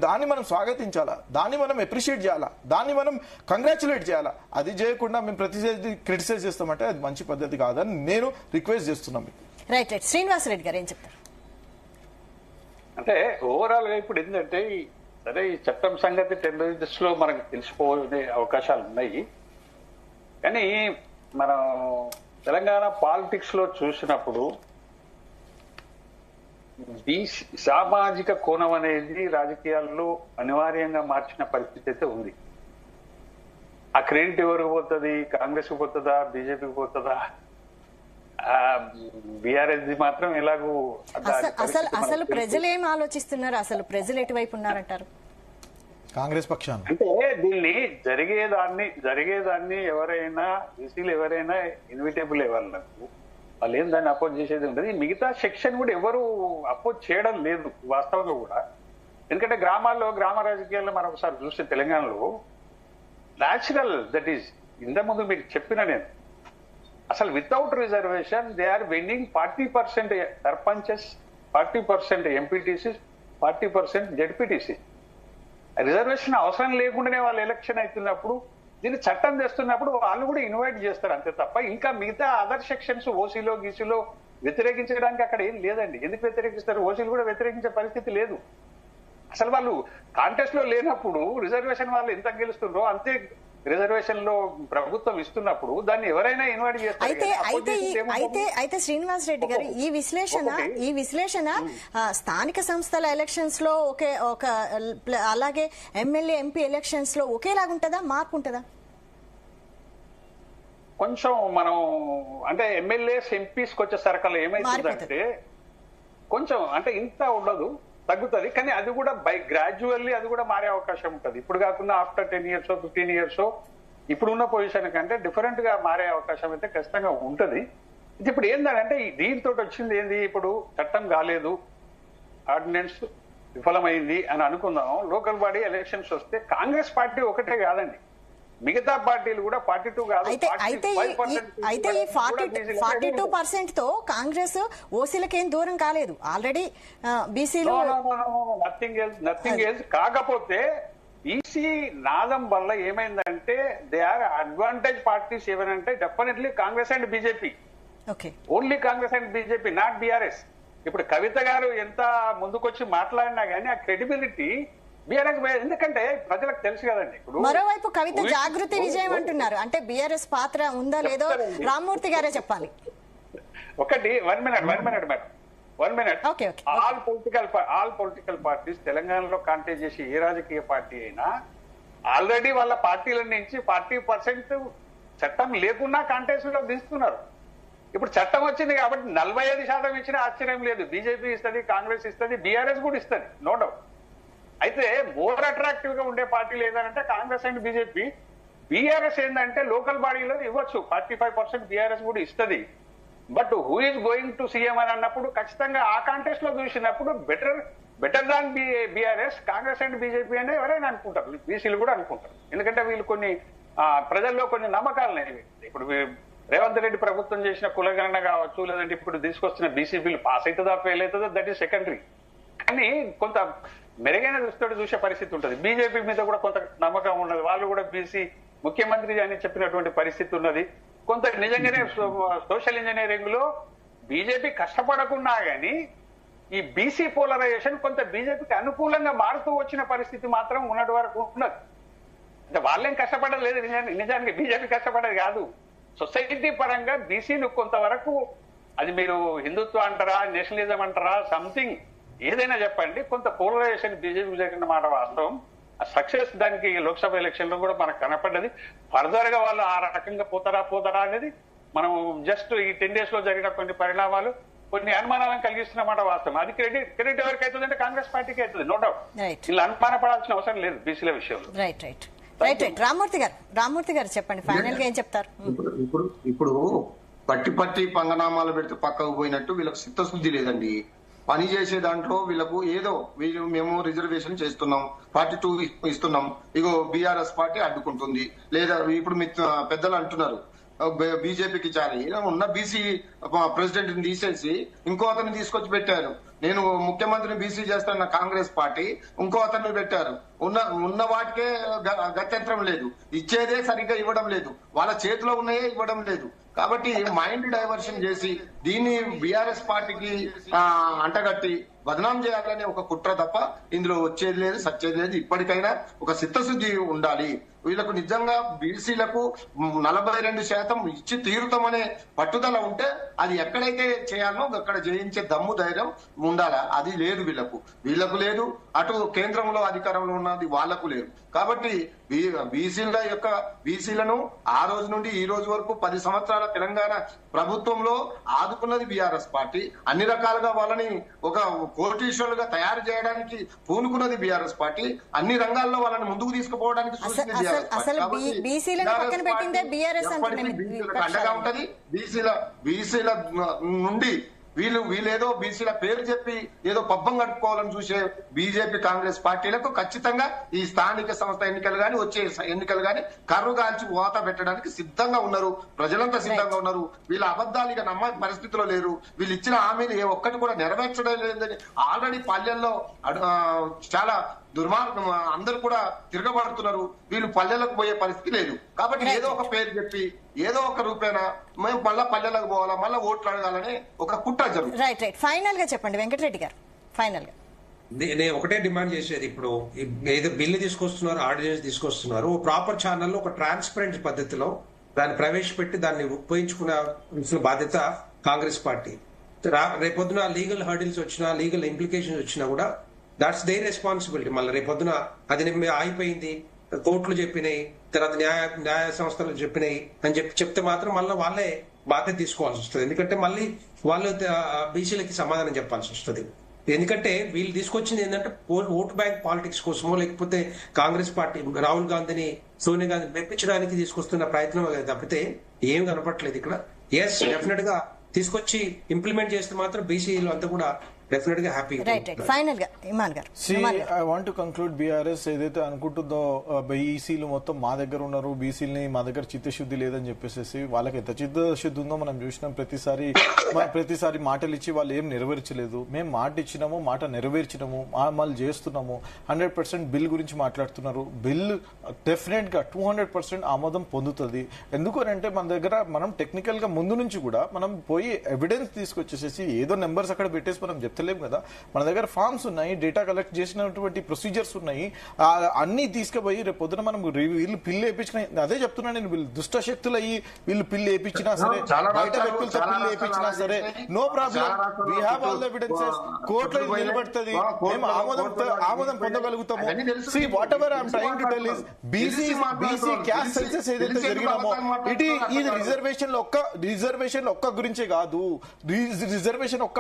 దాన్ని మనం స్వాగతించాలా, దాన్ని మనం అప్రిషియేట్ చేయాలా, దాన్ని మనం కంగ్రాచులేట్ చేయాలా. అది చేయకుండా మేము ప్రతిసారి క్రిటిసైజ్ చేస్తామంటే అది మంచి పద్ధతి కాదని నేను రిక్వెస్ట్ చేస్తున్నాం. రైట్ రైట్ శ్రీనివాసరెడ్డి గారు ఏం చెప్తారు? అంటే ఓవరాల్ గా ఇప్పుడు ఏంటంటే సరే ఈ చట్టం సంగతి 10 రోజుస్ లో మనకు తెలిసిపోయే అవకాశాలు ఉన్నాయి. కానీ మనం తెలంగాణ పాలిటిక్స్ లో చూసినప్పుడు సామాజిక కోణం అనేది రాజకీయాల్లో అనివార్యంగా మార్చిన పరిస్థితి అయితే ఉంది. ఆ క్రెడిట్ ఎవరికి పోతుంది? కాంగ్రెస్ కు పోతుందా, బీజేపీకి పోతుందా, బీఆర్ఎస్ మాత్రం ఎలాగూ అసలు ప్రజలు ఏం ఆలోచిస్తున్నారు? అసలు ప్రజలు ఎటువైపు ఉన్నారంటారు? కాంగ్రెస్ పక్షాన అంటే దీన్ని జరిగేదాన్ని ఎవరైనా బీసీలు ఎవరైనా ఇన్విటేబుల్ వాళ్ళకు వాళ్ళు ఏం దాన్ని అపోజ్ చేసేది ఉంటుంది. మిగతా సెక్షన్ కూడా ఎవరు అపోజ్ చేయడం లేదు వాస్తవంగా కూడా. ఎందుకంటే గ్రామ రాజకీయాల్లో మనం ఒకసారి చూస్తే తెలంగాణలో న్యాచురల్ దట్ ఈస్ ఇంతకుముందు మీకు చెప్పిన నేను అసలు without reservation they are winning 40% sarpanches, 40% MPTC, 40% ZPTC. Reservation అవసరం లేకుండానే వాళ్ళు ఎలక్షన్ అవుతున్నప్పుడు దీన్ని చట్టం తెస్తున్నప్పుడు వాళ్ళు కూడా ఇన్వైట్ చేస్తారు అంతే తప్ప ఇంకా మిగతా అదర్ సెక్షన్స్ ఓసీలో గీసీలో వ్యతిరేకించడానికి అక్కడ ఏం లేదండి. ఎందుకు వ్యతిరేకిస్తారు? ఓసీలు కూడా వ్యతిరేకించే పరిస్థితి లేదు. అసలు వాళ్ళు కాంటెస్ట్ లో లేనప్పుడు రిజర్వేషన్ వాళ్ళు ఎంత గెలుస్తుండ్రో అంతే రిజర్వేషన్ లో ప్రభుత్వం ఇస్తున్నప్పుడు దాన్ని ఎవరైనా ఇన్వైట్ చేస్తారు. అయితే శ్రీనివాస్ రెడ్డి గారు ఈ విశ్లేషణ స్థానిక సంస్థల ఎలక్షన్స్ లో ఒక అలాగే ఎమ్మెల్యే ఎంపీ ఎలక్షన్స్ లో ఒకేలాగుంటుందా, మార్పు ఉంటుందా? కొంచెం మనం అంటే ఎమ్మెల్యేస్ ఎంపీస్కి వచ్చేసరికల్లా ఏమైతుందంటే కొంచెం అంటే ఇంత ఉండదు, తగ్గుతుంది. కానీ అది కూడా గ్రాడ్యువల్లీ అది కూడా మారే అవకాశం ఉంటుంది. ఇప్పుడు కాకుండా ఆఫ్టర్ 10 years 15 years ఇప్పుడున్న పొజిషన్ కంటే డిఫరెంట్ గా మారే అవకాశం అయితే ఖచ్చితంగా ఉంటుంది. ఇది ఇప్పుడు ఏంటంటే దీంతో వచ్చింది ఏంది, ఇప్పుడు చట్టం కాలేదు, ఆర్డినెన్స్ విఫలమైంది అని అనుకుందాం. లోకల్ బాడీ ఎలక్షన్స్ వస్తే కాంగ్రెస్ పార్టీ ఒకటే కాదండి, మిగతా పార్టీలు కూడా 42 కాదు. అయితే ఈ 42% తో కాంగ్రెస్ ఓసీలకేం దూరం కాలేదు. ఆల్రెడీ బీసీలు నథింగ్ ఎల్స్. కాకపోతే ఈసీ నాదం వల్ల ఏమైందంటే దే ఆర్ అడ్వాంటేజ్ పార్టీస్ ఏమనంటే definitely Congress and BJP, only Congress and BJP, not BRS. ఇప్పుడు కవిత గారు ఎంత ముందుకొచ్చి మాట్లాడినా గానీ ఆ క్రెడిబిలిటీ బీఆర్ఎస్, ఎందుకంటే ప్రజలకు తెలుసు కదండి. ఇప్పుడు మరోవైపు కవిత జాగృతి విజయం అంటున్నారు, అంటే బీఆర్ఎస్ పాత్ర ఉందా లేదో రామ్మూర్తి గారే చెప్పాలి. ఒకటి 1 minute madam, 1 minute. All political parties తెలంగాణలో కాంటెస్ట్ చేసి ఏ రాజకీయ పార్టీ అయినా ఆల్రెడీ వాళ్ళ పార్టీల నుంచి 40% చట్టం లేకున్నా కాంటెస్ట్ లో దిస్తున్నారు. ఇప్పుడు చట్టం వచ్చింది కాబట్టి 45% ఇచ్చినా ఆశ్చర్యం లేదు. బీజేపీ ఇస్తుంది, కాంగ్రెస్ ఇస్తుంది, బీఆర్ఎస్ కూడా ఇస్తుంది, నో డౌట్. అయితే మోర్ అట్రాక్టివ్ గా ఉండే పార్టీలు ఏంటంటే కాంగ్రెస్ అండ్ బీజేపీ. బీఆర్ఎస్ ఏంటంటే లోకల్ బాడీలో ఇవ్వచ్చు, 45% బీఆర్ఎస్ కూడా ఇస్తుంది. But who is going to CM అని అన్నప్పుడు ఖచ్చితంగా ఆ కాంటెస్ట్ లో చూసినప్పుడు better than BRS Congress and BJP అనే ఎవరైనా అనుకుంటారు, బీసీలు కూడా అనుకుంటారు. ఎందుకంటే వీళ్ళు కొన్ని ప్రజల్లో కొన్ని నమ్మకాలు అనేవి. ఇప్పుడు రేవంత్ రెడ్డి ప్రభుత్వం చేసిన కులగణన కావచ్చు, లేదంటే ఇప్పుడు తీసుకొచ్చిన బీసీ బిల్ పాస్ అవుతుందా ఫెయిల్ అవుతుందా దట్ ఈస్ సెకండరీ. కానీ కొంత మెరుగైన దృష్టితో చూసే పరిస్థితి ఉంటుంది. బీజేపీ మీద కూడా కొంత నమ్మకం ఉన్నది, వాళ్ళు కూడా బీసీ ముఖ్యమంత్రి అని చెప్పినటువంటి పరిస్థితి ఉన్నది. కొంత నిజంగానే సోషల్ ఇంజనీరింగ్ లో బీజేపీ కష్టపడకున్నా గానీ ఈ బీసీ పోలరైజేషన్ కొంత బీజేపీకి అనుకూలంగా మారుతూ వచ్చిన పరిస్థితి మాత్రం ఉన్నటి వరకు ఉన్నది. అంటే వాళ్ళేం కష్టపడలేదు, నిజానికి బీజేపీ కష్టపడేది కాదు. సొసైటీ పరంగా బీసీలు కొంతవరకు, అది మీరు హిందుత్వం అంటారా, నేషనలిజం అంటారా, సంథింగ్ ఏదైనా చెప్పండి, కొంత పోలరైజేషన్ బీజేపీ జరిగిన మాట వాస్తవం. ఆ సక్సెస్ దానికి లోక్సభ ఎలక్షన్ లో కూడా మనకు కనపడ్డది. ఫర్దర్ గా వాళ్ళు ఆ రకంగా పోతారా అనేది మనం జస్ట్ ఈ 10 days లో జరిగిన కొన్ని పరిణామాలు కొన్ని అనుమానాలను కలిగిస్తున్న మాట వాస్తవం. అది క్రెడిట్ ఎవరికి అవుతుందంటే కాంగ్రెస్ పార్టీకి అవుతుంది, నో డౌట్. ఇలా అనుమాన పడాల్సిన అవసరం లేదు బీసీల విషయంలో. రైట్ రామ్మూర్తి గారు చెప్పండి, ఫైనల్ గా ఏం చెప్తారు? ఇప్పుడు పట్టి పంగనామాలు పెడితే పక్కకు పోయినట్టు వీళ్ళకి చిత్తశుద్ధి లేదండి. పని చేసే దాంట్లో వీళ్ళకు ఏదో మేము రిజర్వేషన్ చేస్తున్నాం, 42 ఇస్తున్నాం, ఇగో బీఆర్ఎస్ పార్టీ అడ్డుకుంటుంది, లేదా ఇప్పుడు మీ పెద్దలు అంటున్నారు బీజేపీకి చాలా ఉన్న బీసీ ప్రెసిడెంట్ ని తీసేసి ఇంకో అతన్ని తీసుకొచ్చి పెట్టారు. నేను ముఖ్యమంత్రిని బీసీ చేస్తున్న కాంగ్రెస్ పార్టీ ఇంకో అతన్ని పెట్టారు. ఉన్న వాటికే గత్యంతరం లేదు, ఇచ్చేదే సరిగ్గా ఇవ్వడం లేదు, వాళ్ళ చేతిలో ఉన్నాయే ఇవ్వడం లేదు. కాబట్టి మైండ్ డైవర్షన్ చేసి దీన్ని బీఆర్ఎస్ పార్టీకి అంటగట్టి బదనాం చేయాలనే ఒక కుట్ర తప్ప ఇందులో వచ్చేది లేదు, సచ్చేది లేదు. ఇప్పటికైనా ఒక చిత్తశుద్ధి ఉండాలి. వీళ్ళకు నిజంగా బీసీలకు 42% ఇచ్చి తీరుతామనే పట్టుదల ఉంటే అది ఎక్కడైతే చేయాలనో అక్కడ జయించే దమ్ము ధైర్యం ఉండాలా. అది లేదు వీళ్ళకు లేదు. అటు కేంద్రంలో అధికారంలో ఉన్నది వాళ్లకు లేదు. కాబట్టి బీసీలను ఆ రోజు నుండి ఈ రోజు వరకు 10 సంవత్సరాల తెలంగాణ ప్రభుత్వంలో ఆదుకున్నది బీఆర్ఎస్ పార్టీ. అన్ని రకాలుగా వాళ్ళని ఒక కోటీశ్వరులుగా తయారు చేయడానికి పూనుకున్నది బీఆర్ఎస్ పార్టీ. అన్ని రంగాల్లో వాళ్ళని ముందుకు తీసుకుపోవడానికి చూసింది బీఆర్ఎస్ పార్టీ. బీసీలకు అండగా ఉంటది. బీసీల నుండి వీళ్ళేదో బీసీల పేరు చెప్పి ఏదో పబ్బం కట్టుకోవాలని చూసే బీజేపీ కాంగ్రెస్ పార్టీలకు ఖచ్చితంగా ఈ స్థానిక సంస్థ ఎన్నికలు గాని వచ్చే ఎన్నికలు గాని కర్రుగాల్చి వాత పెట్టడానికి సిద్ధంగా ఉన్నారు. ప్రజలంతా సిద్ధంగా ఉన్నారు. వీళ్ళ అబద్ధాలు ఇక నమ్మ పరిస్థితిలో లేరు. వీళ్ళు ఇచ్చిన హామీలు ఏ ఒక్కటి కూడా నెరవేర్చడం లేదని ఆల్రెడీ పల్లెల్లో చాలా దుర్మార్గం, అందరూ కూడా తిరగబడుతున్నారు. వీళ్ళు పల్లెలకు పోయే పరిస్థితి లేదు. కాబట్టి ఏదో ఒక పేరు చెప్పి ఏదో ఒక రూపేణ మేము మళ్ళా పల్లెలకు పోవాలా, మళ్ళీ ఓట్లు అడగాలని ఒక కుట్ర జరుగుతుంది. రైట్. ఫైనల్ గా చెప్పండి వెంకటరెడ్డి గారు. ఫైనల్ గా నేను ఒకటే డిమాండ్ చేసేది, ఇప్పుడు ఏదో బిల్లు తీసుకొస్తున్నారు, ఆర్డినెన్స్ తీసుకొస్తున్నారు, ప్రాపర్ ఛానల్లో ఒక ట్రాన్స్పరెంట్ పద్ధతిలో దాన్ని ప్రవేశపెట్టి దాన్ని ఉపయోగించుకునే బాధ్యత కాంగ్రెస్ పార్టీ. రేపొద్దున లీగల్ హర్డిల్స్ వచ్చినా, లీగల్ ఇంప్లికేషన్స్ వచ్చినా కూడా దాట్స్ దేర్ రెస్పాన్సిబిలిటీ. మళ్ళీ రేపొద్దున అది ఆగిపోయింది, కోర్టులు చెప్పినాయి, తర్వాత న్యాయ సంస్థలు చెప్పినాయి అని చెప్తే మాత్రం మళ్ళీ వాళ్ళే బాధ్యత తీసుకోవాల్సి వస్తుంది. ఎందుకంటే మళ్ళీ వాళ్ళు బీసీలకి సమాధానం చెప్పాల్సి వస్తుంది. ఎందుకంటే వీళ్ళు తీసుకొచ్చింది ఏంటంటే ఓటు బ్యాంక్ పాలిటిక్స్ కోసమో లేకపోతే కాంగ్రెస్ పార్టీ రాహుల్ గాంధీని, సోనియా గాంధీని మెప్పించడానికి తీసుకొస్తున్న ప్రయత్నం తప్పితే ఏం కనపట్లేదు ఇక్కడ. ఎస్, డెఫినెట్ గా తీసుకొచ్చి ఇంప్లిమెంట్ చేస్తే మాత్రం బీసీలు అంతా కూడా డెఫినెట్ గా హ్యాపీ. ఫైనల్ గా ఇమాన్ గారు. I want to conclude, BRS ఏదైతే అనుకుంటుందో బీసీలు మొత్తం మా దగ్గర ఉన్నారు, బీసీలని మా దగ్గర చిత్తశుద్ధి లేదని చెప్పేసి వాళ్ళకి ఎంత చిత్తశుద్ధి ఉందో మనం చూసినాం. ప్రతిసారి మాటలు ఇచ్చి వాళ్ళు ఏం నెరవేర్చలేదు. మేము మాట ఇచ్చినాము, మాట నెరవేర్చినాము, మళ్ళీ చేస్తున్నాము. 100% బిల్ గురించి మాట్లాడుతున్నారు. బిల్ డెఫినెట్ గా 200% ఆమోదం పొందుతుంది. ఎందుకు అంటే మన దగ్గర మనం టెక్నికల్ గా ముందు నుంచి కూడా మనం పోయి ఎవిడెన్స్ తీసుకొచ్చేసేసి ఏదో నెంబర్స్ అక్కడ పెట్టేసి మనం తెలియదు కదా. మన దగ్గర ఫార్మ్స్ ఉన్నాయి, డేటా కలెక్ట్ చేసినటువంటి ప్రొసీజర్స్ ఉన్నాయి. అన్ని తీసుకుపోయి రేపు పొద్దున మనం వీళ్ళు పిల్లు వేయించిన, అదే చెప్తున్నా నేను, వీళ్ళు దుష్ట శక్తులు అయ్యి వీళ్ళు పిల్లు వేయించినా సరే, బయట వ్యక్తులతో పిల్లు వేయించినా సరే, no problem. We have all the evidences. కోర్టులో నిలబడుతుంది, మేము ఆమోదం పొందగలుగుతాము. See whatever I'm trying to tell is BC caste census ఏదైతే జరిగినామో ఇది రిజర్వేషన్ ఒక్క గురించే కాదు. రిజర్వేషన్ ఒక్క